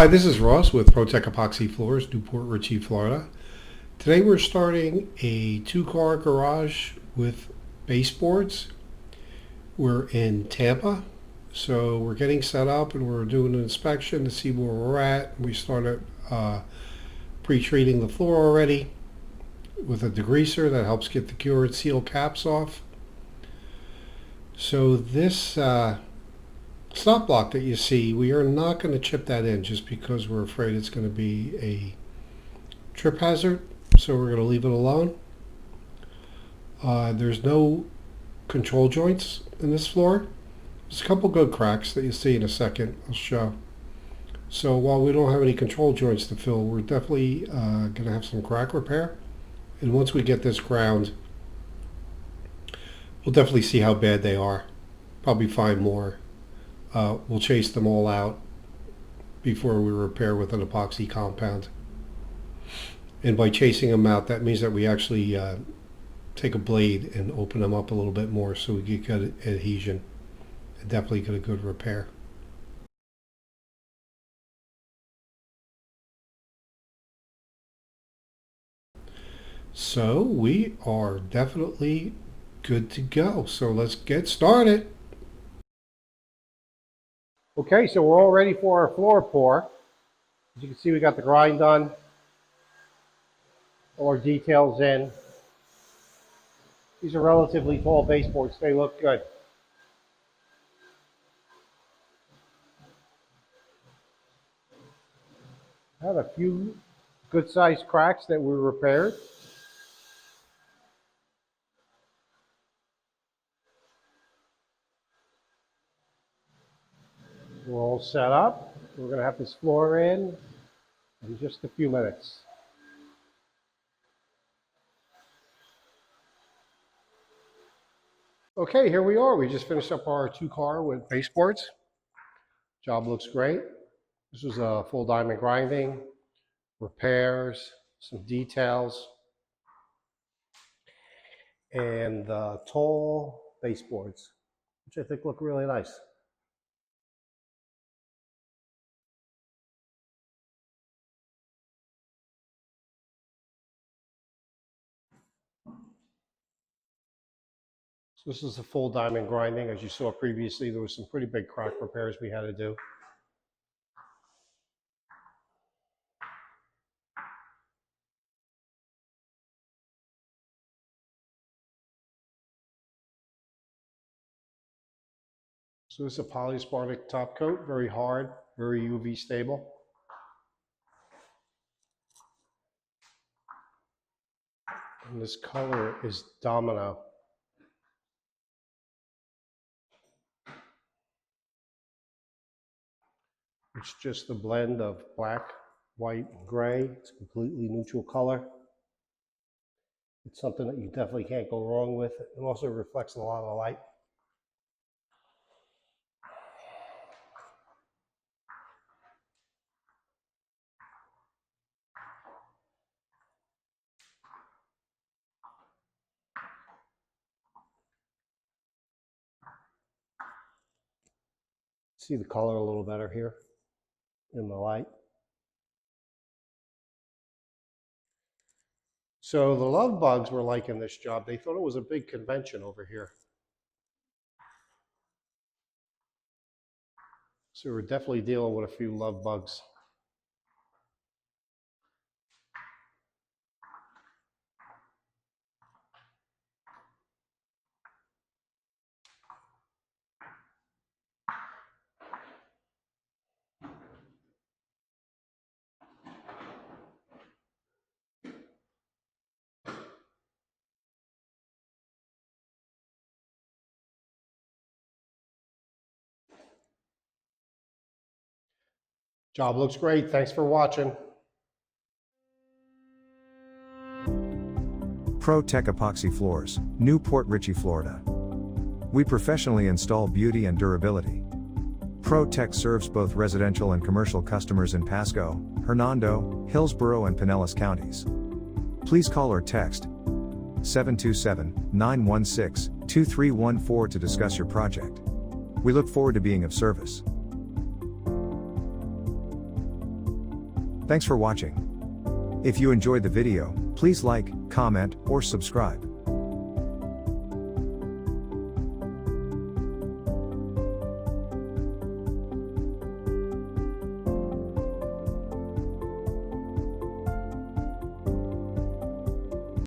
Hi, this is Ross with ProTech Epoxy Floors, Newport Richey, Florida. Today we're starting a two-car garage with baseboards. We're in Tampa, so we're getting set up and we're doing an inspection to see where we're at. We started pre-treating the floor already with a degreaser that helps get the cure and seal caps off. So this stop block that you see, we are not going to chip that in just because we're afraid it's going to be a trip hazard, so we're going to leave it alone. There's no control joints in this floor. There's a couple good cracks that you'll see in a second. I'll show. So while we don't have any control joints to fill, we're definitely going to have some crack repair. And once we get this ground, we'll definitely see how bad they are. Probably find more. We'll chase them all out before we repair with an epoxy compound. And by chasing them out, that means that we actually take a blade and open them up a little bit more so we get good adhesion and definitely get a good repair. So we are definitely good to go. So let's get started. Okay, so we're all ready for our floor pour. As you can see, we got the grind done. All our details in. These are relatively tall baseboards. They look good. I have a few good-sized cracks that we repaired. We're all set up. We're going to have this floor in just a few minutes. Okay, here we are. We just finished up our two-car with baseboards. Job looks great. This was a full diamond grinding, repairs, some details, and tall baseboards, which I think look really nice. So this is a full diamond grinding. As you saw previously, there was some pretty big crack repairs we had to do. So this is a polyaspartic top coat, very hard, very UV stable. And this color is Domino. It's just a blend of black, white, and gray. It's a completely neutral color. It's something that you definitely can't go wrong with. It also reflects a lot of light. See the color a little better here in the light. So the love bugs were liking this job. They thought it was a big convention over here. So we're definitely dealing with a few love bugs. Job looks great. Thanks for watching. ProTech Epoxy Floors, Newport Richey, Florida. We professionally install beauty and durability. ProTech serves both residential and commercial customers in Pasco, Hernando, Hillsborough, and Pinellas counties. Please call or text 727-916-2314 to discuss your project. We look forward to being of service. Thanks for watching. If you enjoyed the video, please like, comment, or subscribe.